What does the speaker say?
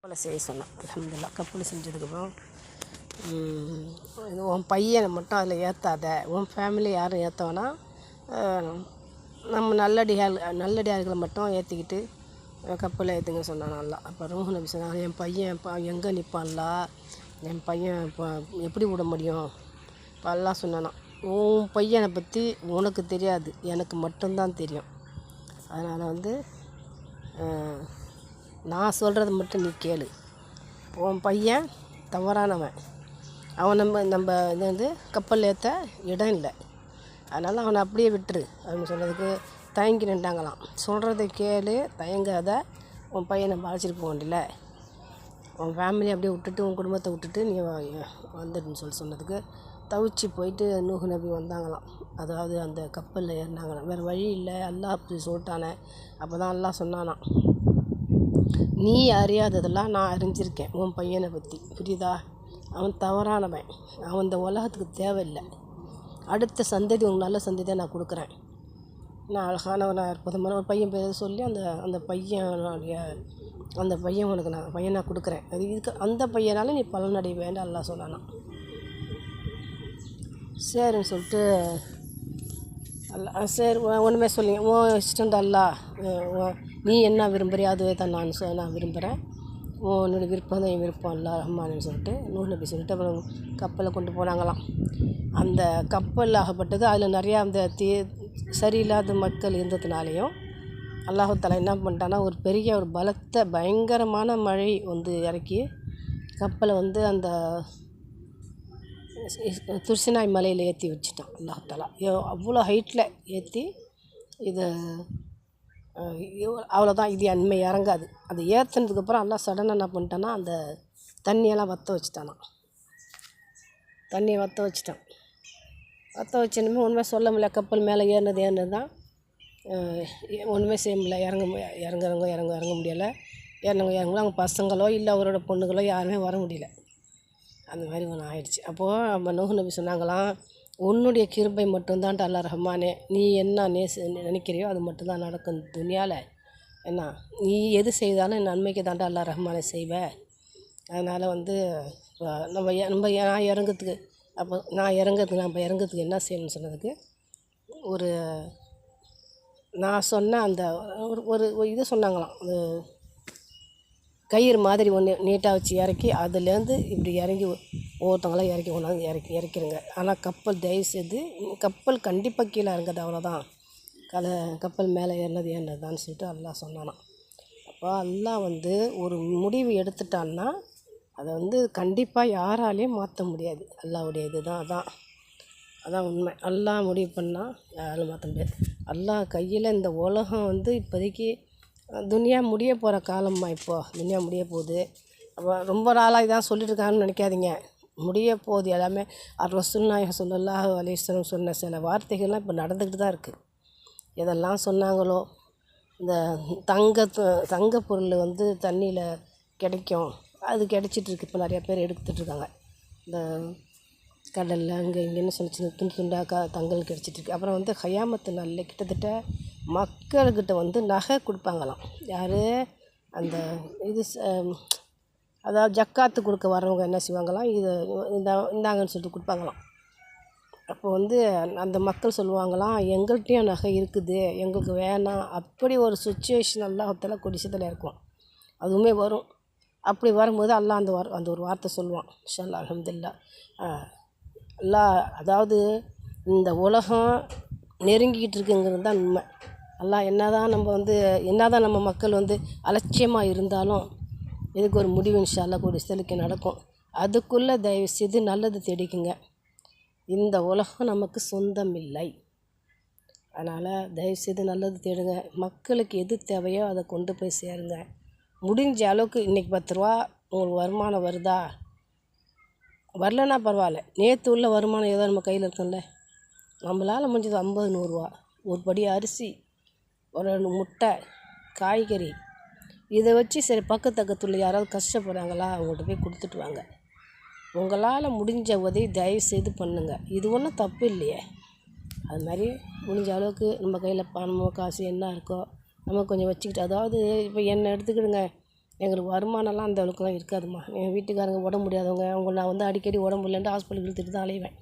கப்பலை செய்ய சொன்னான். அல்ஹம்துலில்லாஹ் கப்பலை செஞ்சதுக்கப்புறம் இது உன் பையனை மட்டும் அதில் ஏற்றாத, உன் ஃபேமிலி யாரும் ஏற்றவனா நம்ம நல்லடியார்களை மட்டும் ஏற்றிக்கிட்டு கப்பலை ஏற்றுங்க சொன்னான் அல்லாஹ். அப்போ நூஹ் நபி சொன்னாங்க, என் பையன் இப்போ எங்கே நிற்பான்லா, என் பையன் இப்போ எப்படி விட முடியும்? இப்போ அல்லாஹ் சொன்னானான், உன் பையனை பற்றி உனக்கு தெரியாது, எனக்கு மட்டும்தான் தெரியும். அதனால் நான் சொல்கிறத மட்டும் நீ கேளு. உன் பையன் தவறானவன், அவன் நம்ம இது கப்பல் ஏற்ற இடம் இல்லை, அதனால் அவனை அப்படியே விட்டுரு அப்படின்னு சொன்னதுக்கு தயங்கி நின்றாங்களாம். சொல்கிறத கேளு, தயங்காத, உன் பையனை அழைச்சிட்டு போக வேண்டியல, உன் ஃபேமிலி அப்படியே விட்டுட்டு உன் குடும்பத்தை விட்டுட்டு நீ வந்துடுன்னு சொன்னதுக்கு தவிச்சு போயிட்டு நூஹ் நபி வந்தாங்களாம். அதாவது அந்த கப்பலில் ஏறினாங்களாம். வேறு வழி இல்லை, அல்லாஹ் அப்படி சொல்லிட்டானே. அப்போ தான் அல்லாஹ் சொன்னானான், நீ அறியாததெல்லாம் நான் அறிஞ்சிருக்கேன் உன் பையனை பற்றி, புரியுதா? அவன் தவறானவன், அவன் இந்த உலகத்துக்கு தேவையில்லை. அடுத்த சந்ததி உனக்கு நல்ல சந்ததியாக நான் கொடுக்குறேன். நான் அழகானவனாக அற்புதமான ஒரு பையன் பேர் சொல்லி அந்த பையன் உனக்கு நான் பையனாக கொடுக்குறேன். அது இதுக்கு அந்த பையனால் நீ பலனடைய வேண்டாம் அல்லாஹ் சொன்னானான். சரின்னு சொல்லிட்டு அல்லா சரி ஒன்றுமே சொல்லிங்க, உன் இஷ்டம்டா அல்லாஹ், நீ என்ன விரும்புறியோ அதுவே தான் நான் விரும்புகிறேன், உன்னோட விருப்பம் தான் என் விருப்பம் அல்லாஹ் ரஹ்மான்னு சொல்லிட்டு நூஹ் நபி சொல்லிட்டு அப்புறம் கப்பலை கொண்டு போனாங்களாம். அந்த கப்பல் ஆகப்பட்டது அதில் நிறையா அந்த சரியில்லாத மக்கள் இருந்ததுனாலையும் அல்லாஹு தஆலா என்ன பண்ணிட்டான்னா, ஒரு பெரிய ஒரு பலத்த பயங்கரமான மழை இறக்கி கப்பலை அந்த துர்சினாய் மலையில் ஏற்றி வச்சுட்டான் அல்லாஹ் தஆலா. அவ்வளோ ஹைட்டில் ஏற்றி இதை அவ்வளோதான், இது அண்மை இறங்காது. அது ஏற்றுனதுக்கப்புறம் எல்லாம் சடனாக என்ன பண்ணிட்டான்னா, அந்த தண்ணியெல்லாம் வற்ற வச்சுட்டான். வற்ற வச்சனுமே ஒன்றுமே சொல்ல முடியல. கப்பல் மேலே ஏறினது தான் ஒன்றுமே செய்ய முடியல. இறங்க முடியலை. இறங்க அவங்க பசங்களோ இல்லை அவரோட பொண்ணுகளோ யாருமே வர முடியல. அந்த மாதிரி ஒன்று ஆயிடுச்சு. அப்போது நம்ம நூஹ் நபி சொன்னாங்களாம், உன்னுடைய கிருபை மட்டும்தான்ட்டு அல்லாஹ் ரஹ்மானே, நீ என்ன நினைக்கிறியோ அது மட்டும்தான் நடக்கும் துனியாவில். என்ன நீ எது செய்தாலும் நன்மைக்கு தான்ட்டு அல்லாஹ் ரஹ்மானே செய்வேன். அதனால் நான் இறங்கிறதுக்கு என்ன செய்யணும்னு சொன்னதுக்கு நான் சொன்ன அந்த ஒரு இது சொன்னாங்களாம். கயிறு மாதிரி ஒன்று நீட்டாக வச்சு இறக்கி அதுலேருந்து இப்படி இறங்கி ஒவ்வொருத்தவங்களாம் இறக்கி கொண்டாந்து இறக்கிடுங்க. ஆனால் கப்பல் தயவுசெய்து கப்பல் கண்டிப்பாக கீழே இறங்குது, அவ்வளோதான். கப்பல் மேலே ஏறினதான்னு சொல்லிட்டு அல்லாஹ் சொன்னானான். அப்போ அல்லாஹ் ஒரு முடிவு எடுத்துட்டான்னா அதை கண்டிப்பாக யாராலையும் மாற்ற முடியாது. அல்லாஹ்வுடைய இதுதான் அதான் உண்மை. அல்லாஹ் முடிவு பண்ணால் யாரும் மாற்ற முடியாது. அல்லாஹ் கையில் இந்த உலகம் இப்போதைக்கு துனியா முடிய போகிற காலம்மா. இப்போது துனியா முடிய போகுது. அப்போ ரொம்ப நாளாக இதான் சொல்லிட்டுருக்காங்கன்னு நினைக்காதீங்க. முடிய போகுது எல்லாமே. ரசூலுல்லாஹி ஸல்லல்லாஹு அலைஹி வஸல்லம் சொன்ன சில வார்த்தைகள்லாம் இப்போ நடந்துக்கிட்டு தான் இருக்குது. எதெல்லாம் சொன்னாங்களோ, இந்த தங்க பொருள் தண்ணியில் கிடைக்கும், அது கிடைச்சிட்ருக்கு. இப்போ நிறையா பேர் எடுத்துகிட்ருக்காங்க. இந்த கடலில் அங்கே இங்கேன்னு சொல்லி துண்டு துண்டாக்கா தங்கல் கிடச்சிட்ருக்கு. அப்புறம் கயாமத்து நாளில் கிட்டத்தட்ட மக்கள்கிட்ட நகை கொடுப்பாங்களாம். யார் அந்த இது அதாவது ஜக்காத்து கொடுக்க வரவங்க என்ன செய்வாங்களாம், இந்தாங்கன்னு சொல்லிட்டு கொடுப்பாங்களாம். அப்போ அந்த மக்கள் சொல்லுவாங்களாம், எங்கள்கிட்டையும் நகை இருக்குது, எங்களுக்கு வேணாம். அப்படி ஒரு சுச்சுவேஷன் அல்லாஹ் கொடிசத்தில் இருக்கும். அதுவுமே வரும். அப்படி வரும்போது அல்லாஹ் அந்த ஒரு வார்த்தை சொல்லுவான், இன்ஷா அல்லாஹ் அல்ஹம்துலில்லாஹ். அல்லாஹ் அதாவது இந்த உலகம் நெருங்கிக்கிட்டு இருக்குங்கிறது தான் உண்மை. அல்லாஹ் என்னதான் நம்ம மக்கள் அலட்சியமாக இருந்தாலும் இதுக்கு ஒரு முடிவு இன்ஷா அல்லாஹ் கொடிசலுக்கு நடக்கும். அதுக்குள்ளே தயவுசெய்து நல்லது தேடிக்குங்க. இந்த உலகம் நமக்கு சொந்தம் இல்லை. அதனால் தயவுசெய்து நல்லது தேடுங்க. மக்களுக்கு எது தேவையோ அதை கொண்டு போய் சேருங்க. முடிஞ்ச அளவுக்கு இன்றைக்கி 10 ரூபா உங்களுக்கு வருமானம் வருதா, வரலன்னா பரவாயில்ல, நேற்று உள்ள வருமானம் ஏதோ நம்ம கையில் இருக்கும்ல, நம்மளால் முடிஞ்சது 50 100 ரூபா, ஒரு படி அரிசி, ஒரு 2 முட்டை, காய்கறி, இதை வச்சு சரி பக்கத்துள்ள யாராவது கஷ்டப்படுறாங்களா அவங்கள்ட்ட போய் கொடுத்துட்டு வாங்க. உங்களால் முடிஞ்ச உதவி தயவுசெய்து பண்ணுங்கள். இது ஒன்றும் தப்பு இல்லையே. அது மாதிரி முடிஞ்ச அளவுக்கு நம்ம கையில் பணமோ காசு என்ன இருக்கோ நம்ம கொஞ்சம் வச்சுக்கிட்டு, அதாவது இப்போ என்னை எடுத்துக்கிடுங்க, எங்களுக்கு வருமானம்லாம் அந்த அளவுக்குலாம் இருக்காதும்மா. எங்கள் வீட்டுக்காரங்க உடம்பு முடியாதவங்க, அவங்க நான் வந்து அடிக்கடி உடம்பு முடியலன்ட்டு ஹாஸ்பிட்டலுக்கு இழுத்துட்டு தான் அலைவேன்.